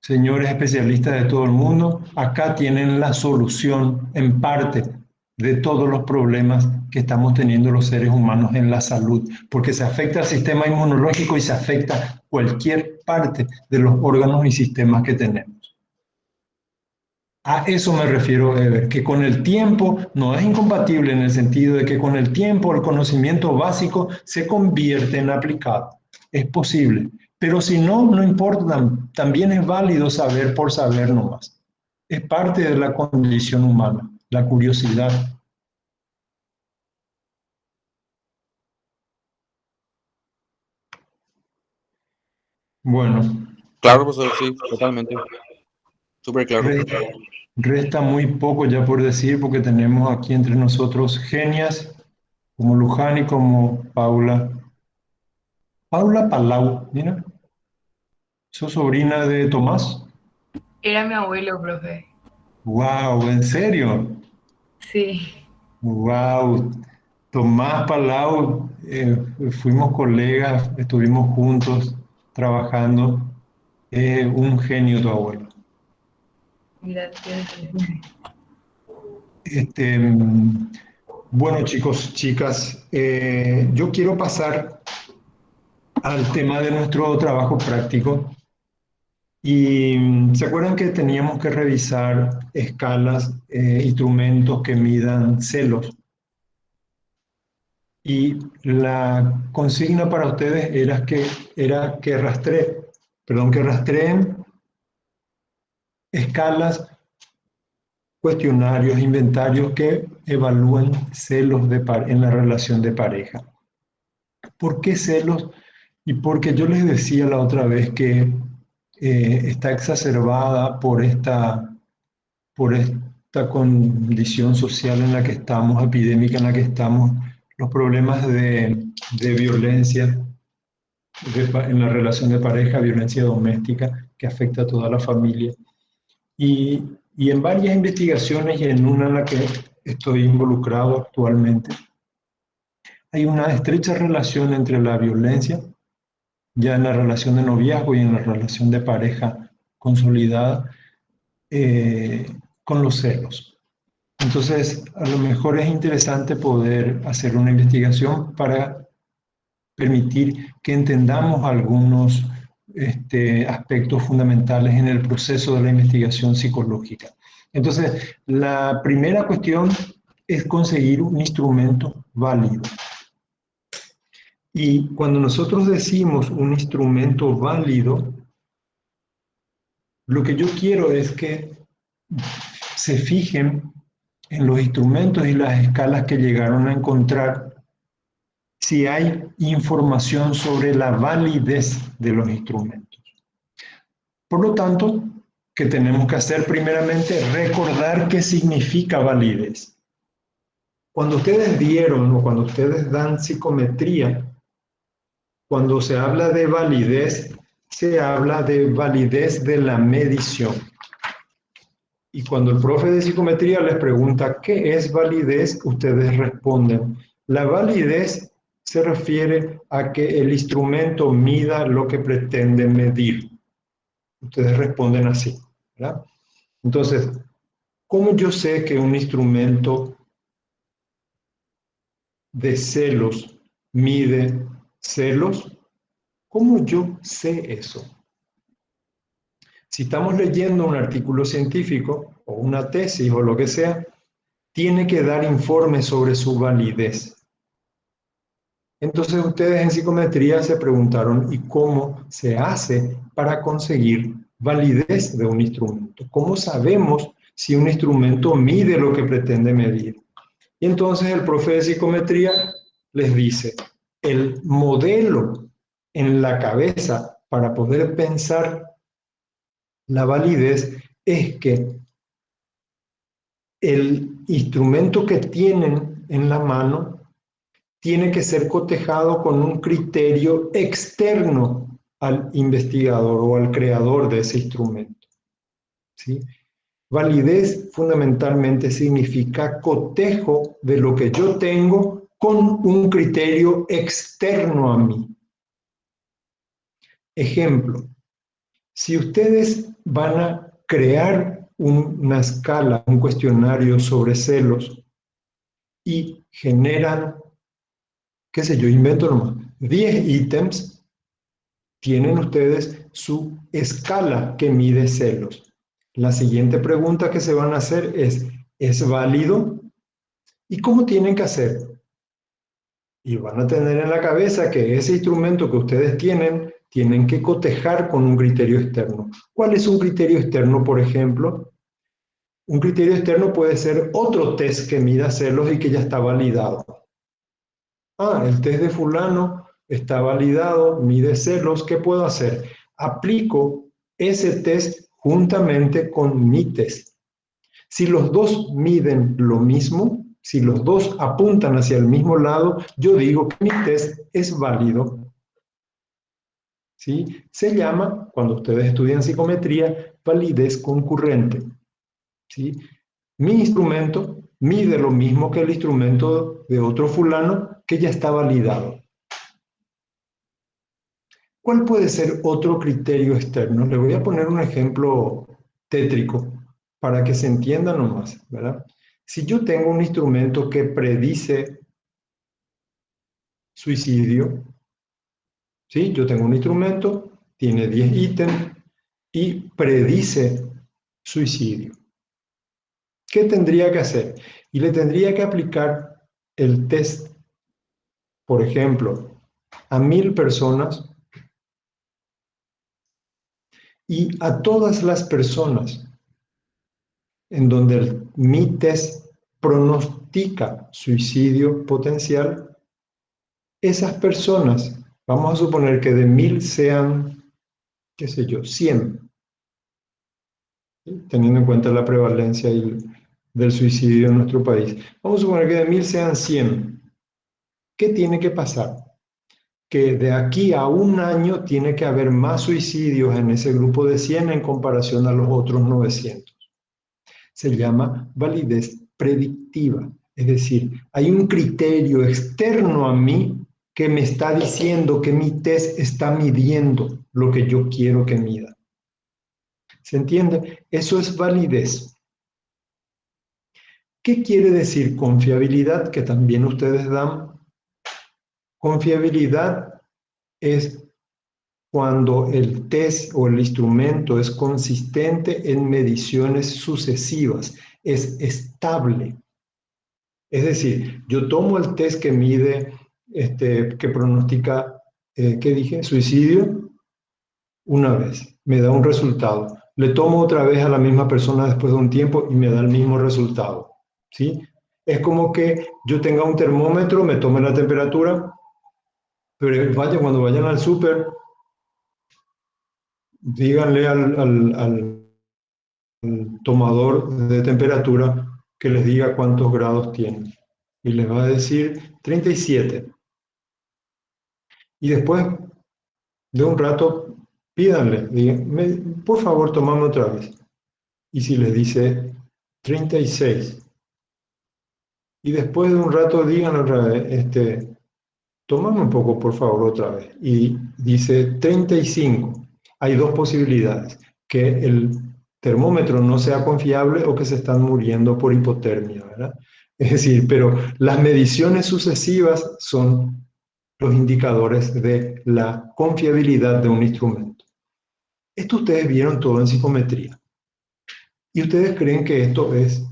especialistas de todo el mundo. Acá tienen la solución, en parte, de todos los problemas que estamos teniendo los seres humanos en la salud, porque se afecta al sistema inmunológico y se afecta cualquier parte de los órganos y sistemas que tenemos. A eso me refiero, Ever, que con el tiempo no es incompatible en el sentido de que con el tiempo el conocimiento básico se convierte en aplicado. Es posible, pero si no, no importa, también es válido saber por saber nomás. Es parte de la condición humana, la curiosidad. Bueno. Claro, profesor, sí, totalmente. Súper claro. Resta muy poco ya por decir, porque tenemos aquí entre nosotros genias como Luján y como Paula. Paula Palau, mira. ¿Sos sobrina de Tomás? Era mi abuelo, profe. Wow, ¿en serio? Sí. Wow. Tomás Palau, fuimos colegas, estuvimos juntos trabajando. Un genio tu abuelo. Gracias. Bueno, chicos, chicas, yo quiero pasar al tema de nuestro trabajo práctico. Y ¿se acuerdan que teníamos que revisar escalas, instrumentos que midan celos? Y la consigna para ustedes era que rastreen escalas, cuestionarios, inventarios que evalúen celos en la relación de pareja. ¿Por qué celos? Y porque yo les decía la otra vez que está exacerbada por esta condición social en la que estamos, epidémica en la que estamos, los problemas de violencia en la relación de pareja, violencia doméstica que afecta a toda la familia. Y en varias investigaciones y en una en la que estoy involucrado actualmente, hay una estrecha relación entre la violencia, ya en la relación de noviazgo y en la relación de pareja consolidada, con los celos. Entonces, a lo mejor es interesante poder hacer una investigación para permitir que entendamos algunos aspectos fundamentales en el proceso de la investigación psicológica. Entonces, la primera cuestión es conseguir un instrumento válido. Y cuando nosotros decimos un instrumento válido, lo que yo quiero es que se fijen en los instrumentos y las escalas que llegaron a encontrar, si hay información sobre la validez de los instrumentos. Por lo tanto, ¿qué tenemos que hacer? Primeramente, recordar qué significa validez. Cuando ustedes dieron o cuando ustedes dan psicometría, cuando se habla de validez, se habla de validez de la medición. Y cuando el profe de psicometría les pregunta ¿qué es validez?, ustedes responden: la validez se refiere a que el instrumento mida lo que pretende medir. Ustedes responden así, ¿verdad? Entonces, ¿cómo yo sé que un instrumento de celos mide celos? ¿Cómo yo sé eso? Si estamos leyendo un artículo científico o una tesis o lo que sea, tiene que dar informe sobre su validez. Entonces ustedes en psicometría se preguntaron, ¿y cómo se hace para conseguir validez de un instrumento? ¿Cómo sabemos si un instrumento mide lo que pretende medir? Y entonces el profe de psicometría les dice, el modelo en la cabeza para poder pensar la validez es que el instrumento que tienen en la mano tiene que ser cotejado con un criterio externo al investigador o al creador de ese instrumento, ¿sí? Validez fundamentalmente significa cotejo de lo que yo tengo con un criterio externo a mí. Ejemplo, si ustedes van a crear una escala, un cuestionario sobre celos y generan, qué sé yo, invento nomás, 10 ítems, tienen ustedes su escala que mide celos. La siguiente pregunta que se van a hacer ¿es válido? ¿Y cómo tienen que hacer? Y van a tener en la cabeza que ese instrumento que ustedes tienen que cotejar con un criterio externo. ¿Cuál es un criterio externo, por ejemplo? Un criterio externo puede ser otro test que mida celos y que ya está validado. Ah, el test de fulano está validado, mide celos, ¿qué puedo hacer? Aplico ese test juntamente con mi test. Si los dos miden lo mismo, si los dos apuntan hacia el mismo lado, yo digo que mi test es válido. ¿Sí? Se llama, cuando ustedes estudian psicometría, validez concurrente. ¿Sí? Mi instrumento mide lo mismo que el instrumento de otro fulano que ya está validado. ¿Cuál puede ser otro criterio externo? Le voy a poner un ejemplo tétrico para que se entienda nomás, ¿verdad? Si yo tengo un instrumento que predice suicidio, ¿sí? Yo tengo un instrumento, tiene 10 ítems y predice suicidio. ¿Qué tendría que hacer? Y le tendría que aplicar el test, por ejemplo, a 1000 personas y a todas las personas en donde mi test pronostica suicidio potencial, esas personas, vamos a suponer que de 1000 sean, qué sé yo, 100, ¿sí? Teniendo en cuenta la prevalencia del suicidio en nuestro país. Vamos a suponer que de 1000 sean 100. ¿Qué tiene que pasar? Que de aquí a un año tiene que haber más suicidios en ese grupo de 100 en comparación a los otros 900. Se llama validez predictiva. Es decir, hay un criterio externo a mí que me está diciendo que mi test está midiendo lo que yo quiero que mida. ¿Se entiende? Eso es validez. ¿Qué quiere decir confiabilidad? Que también ustedes dan. Confiabilidad es cuando el test o el instrumento es consistente en mediciones sucesivas, es estable. Es decir, yo tomo el test que mide, que pronostica, ¿qué dije? Suicidio, una vez, me da un resultado. Le tomo otra vez a la misma persona después de un tiempo y me da el mismo resultado, ¿sí? Es como que yo tenga un termómetro, me tome la temperatura, pero cuando vayan al súper, díganle al tomador de temperatura que les diga cuántos grados tiene. Y les va a decir 37. Y después de un rato, pídanle, díganme, por favor, tomame otra vez. Y si les dice 36. Y después de un rato, díganle otra vez, tomame un poco, por favor, otra vez. Y dice 35. Hay dos posibilidades, que el termómetro no sea confiable o que se están muriendo por hipotermia, ¿verdad? Es decir, pero las mediciones sucesivas son los indicadores de la confiabilidad de un instrumento. Esto ustedes vieron todo en psicometría. Y ustedes creen que esto es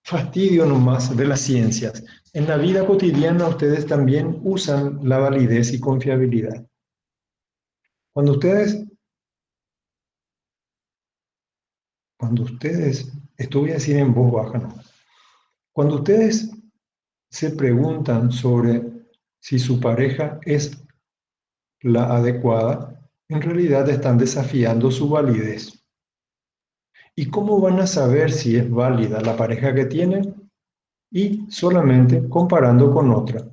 fastidio nomás de las ciencias. En la vida cotidiana ustedes también usan la validez y confiabilidad. Cuando ustedes, esto voy a decir en voz baja, ¿no? Cuando ustedes se preguntan sobre si su pareja es la adecuada, en realidad están desafiando su validez. ¿Y cómo van a saber si es válida la pareja que tienen? Y solamente comparando con otra.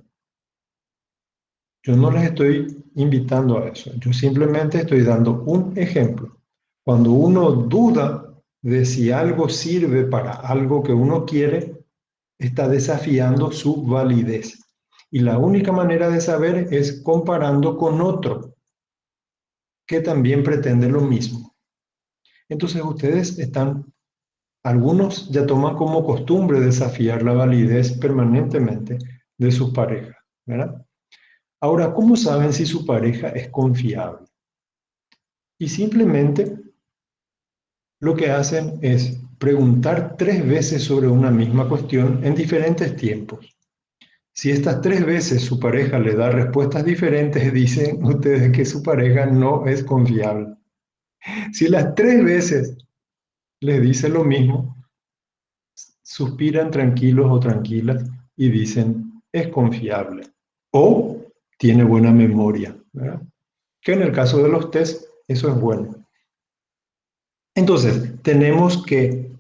Yo no les estoy invitando a eso. Yo simplemente estoy dando un ejemplo. Cuando uno duda de si algo sirve para algo que uno quiere, está desafiando su validez. Y la única manera de saber es comparando con otro que también pretende lo mismo. Entonces ustedes algunos ya toman como costumbre desafiar la validez permanentemente de sus parejas, ¿verdad? Ahora, ¿cómo saben si su pareja es confiable? Y simplemente lo que hacen es preguntar 3 veces sobre una misma cuestión en diferentes tiempos. Si estas 3 veces su pareja le da respuestas diferentes, dicen ustedes que su pareja no es confiable. Si las 3 veces les dice lo mismo, suspiran tranquilos o tranquilas y dicen es confiable o tiene buena memoria, ¿verdad? Que en el caso de los test eso es bueno. Entonces, tenemos que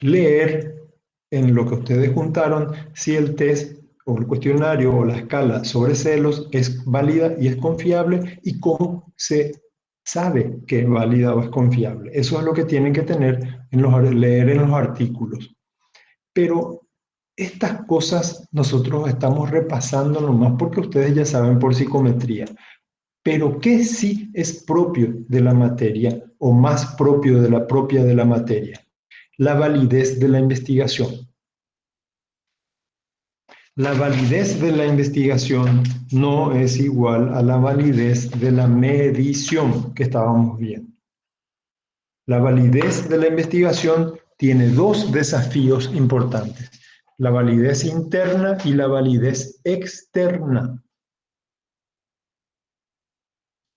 leer en lo que ustedes juntaron si el test o el cuestionario o la escala sobre celos es válida y es confiable y cómo se sabe que es válida o es confiable. Eso es lo que tienen que leer en los artículos. Pero estas cosas nosotros estamos repasando nomás porque ustedes ya saben por psicometría. Pero ¿qué sí es propio de la materia o más propio de la materia? La validez de la investigación. La validez de la investigación no es igual a la validez de la medición que estábamos viendo. La validez de la investigación tiene 2 desafíos importantes: la validez interna y la validez externa.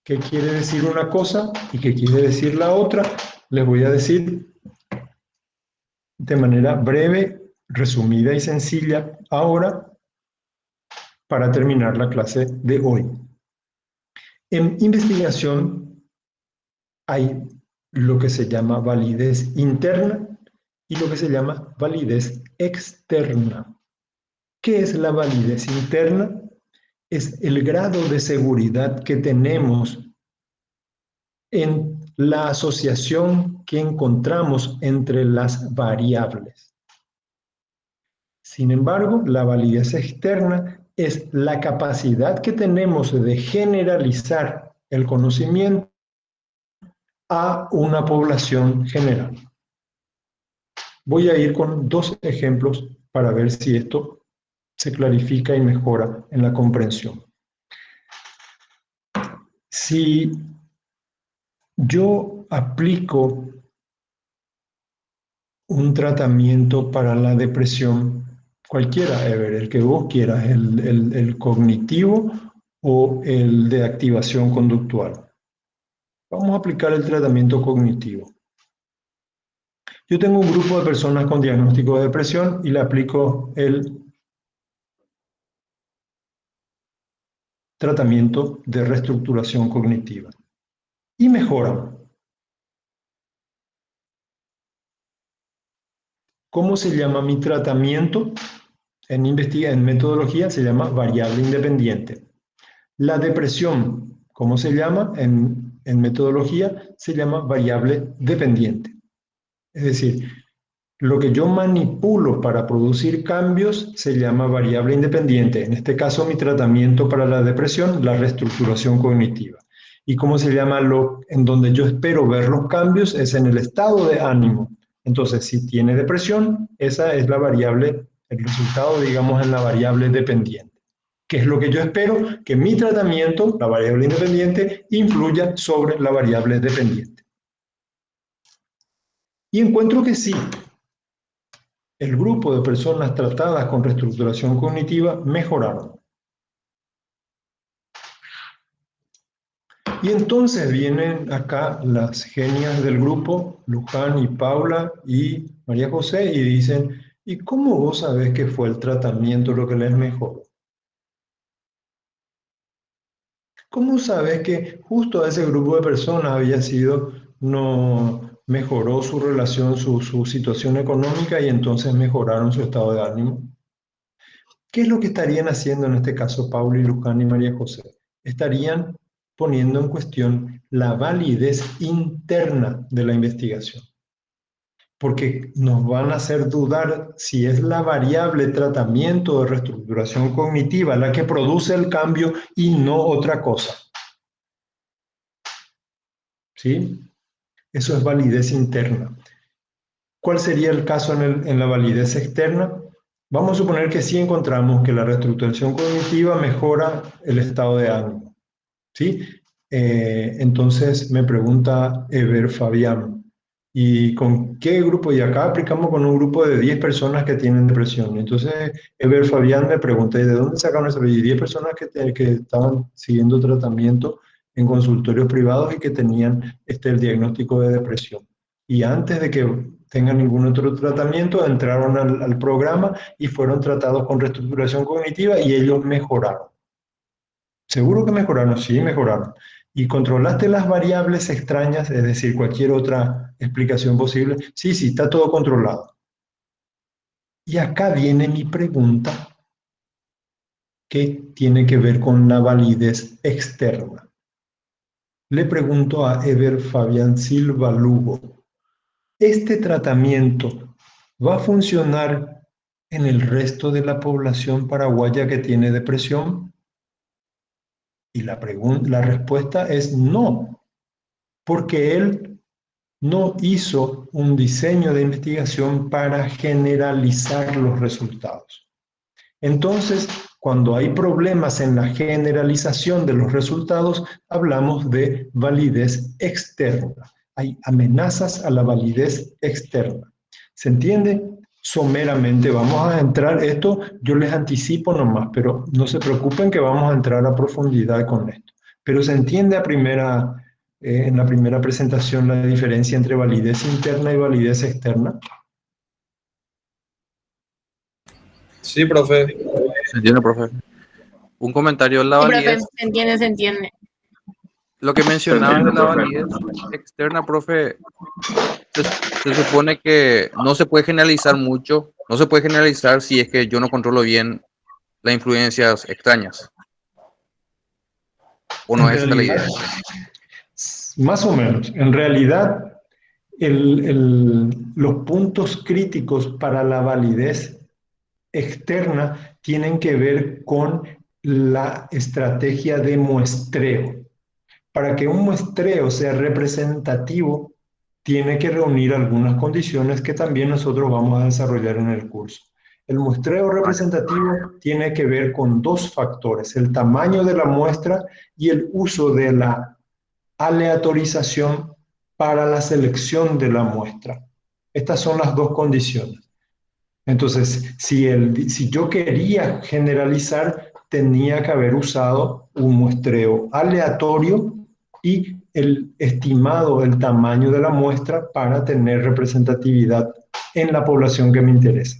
¿Qué quiere decir una cosa y qué quiere decir la otra? Les voy a decir de manera breve, resumida y sencilla ahora para terminar la clase de hoy. En investigación hay lo que se llama validez interna y lo que se llama validez externa. ¿Qué es la validez interna? Es el grado de seguridad que tenemos en la asociación que encontramos entre las variables. Sin embargo, la validez externa es la capacidad que tenemos de generalizar el conocimiento a una población general. Voy a ir con 2 ejemplos para ver si esto se clarifica y mejora en la comprensión. Si yo aplico un tratamiento para la depresión, cualquiera, Ever, el que vos quieras, el cognitivo o el de activación conductual. Vamos a aplicar el tratamiento cognitivo. Yo tengo un grupo de personas con diagnóstico de depresión y le aplico el tratamiento de reestructuración cognitiva. Y mejoran. ¿Cómo se llama mi tratamiento? En metodología se llama variable independiente. La depresión, ¿cómo se llama? En metodología se llama variable dependiente. Es decir, lo que yo manipulo para producir cambios se llama variable independiente. En este caso, mi tratamiento para la depresión, la reestructuración cognitiva. ¿Y cómo se llama en donde yo espero ver los cambios? Es en el estado de ánimo. Entonces, si tiene depresión, esa es la variable, el resultado, digamos, en la variable dependiente. ¿Qué es lo que yo espero? Que mi tratamiento, la variable independiente, influya sobre la variable dependiente. Y encuentro que sí. El grupo de personas tratadas con reestructuración cognitiva mejoraron. Y entonces vienen acá las genias del grupo, Luján y Paula y María José, y dicen, ¿y cómo vos sabés que fue el tratamiento lo que les mejoró? ¿Cómo sabés que justo a ese grupo de personas había sido, no mejoró su relación, su situación económica y entonces mejoraron su estado de ánimo? ¿Qué es lo que estarían haciendo en este caso Paulo y Luján y María José? Estarían poniendo en cuestión la validez interna de la investigación, porque nos van a hacer dudar si es la variable tratamiento de reestructuración cognitiva la que produce el cambio y no otra cosa. ¿Sí? Eso es validez interna. ¿Cuál sería el caso en la validez externa? Vamos a suponer que sí encontramos que la reestructuración cognitiva mejora el estado de ánimo. ¿Sí? Entonces me pregunta Eber Fabián, ¿y con qué grupo? Y acá aplicamos con un grupo de 10 personas que tienen depresión. Entonces Eber Fabián me pregunta, ¿y de dónde sacaron eso? Y 10 personas que estaban siguiendo tratamiento en consultorios privados y que tenían el diagnóstico de depresión. Y antes de que tengan ningún otro tratamiento, entraron al programa y fueron tratados con reestructuración cognitiva y ellos mejoraron. ¿Seguro que mejoraron? Sí, mejoraron. ¿Y controlaste las variables extrañas, es decir, cualquier otra explicación posible? Sí, sí, está todo controlado. Y acá viene mi pregunta, que tiene que ver con la validez externa. Le pregunto a Eber Fabián Silva Lugo, ¿este tratamiento va a funcionar en el resto de la población paraguaya que tiene depresión? Y la respuesta es no, porque él no hizo un diseño de investigación para generalizar los resultados. Entonces, cuando hay problemas en la generalización de los resultados, hablamos de validez externa. Hay amenazas a la validez externa. ¿Se entiende? Someramente vamos a entrar, esto yo les anticipo nomás, pero no se preocupen que vamos a entrar a profundidad con esto. Pero se entiende en la primera presentación la diferencia entre validez interna y validez externa. Sí, profe. ¿Se entiende, profe? Un comentario, la Sí, profe, validez, se entiende, se entiende. lo que Se mencionabas de entiende, la profe. validez externa, profe, se supone que no se puede generalizar mucho, no se puede generalizar si es que yo no controlo bien las influencias extrañas. ¿O no En es esta la realidad, idea? más o menos, en realidad, los puntos críticos para la validez externa tienen que ver con la estrategia de muestreo. Para que un muestreo sea representativo, tiene que reunir algunas condiciones que también nosotros vamos a desarrollar en el curso. El muestreo representativo tiene que ver con dos factores, el tamaño de la muestra y el uso de la aleatorización para la selección de la muestra. Estas son las dos condiciones. Entonces, si yo quería generalizar, tenía que haber usado un muestreo aleatorio y el estimado del tamaño de la muestra para tener representatividad en la población que me interesa.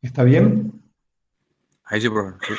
¿Está bien? Ahí sí, profe. Sí.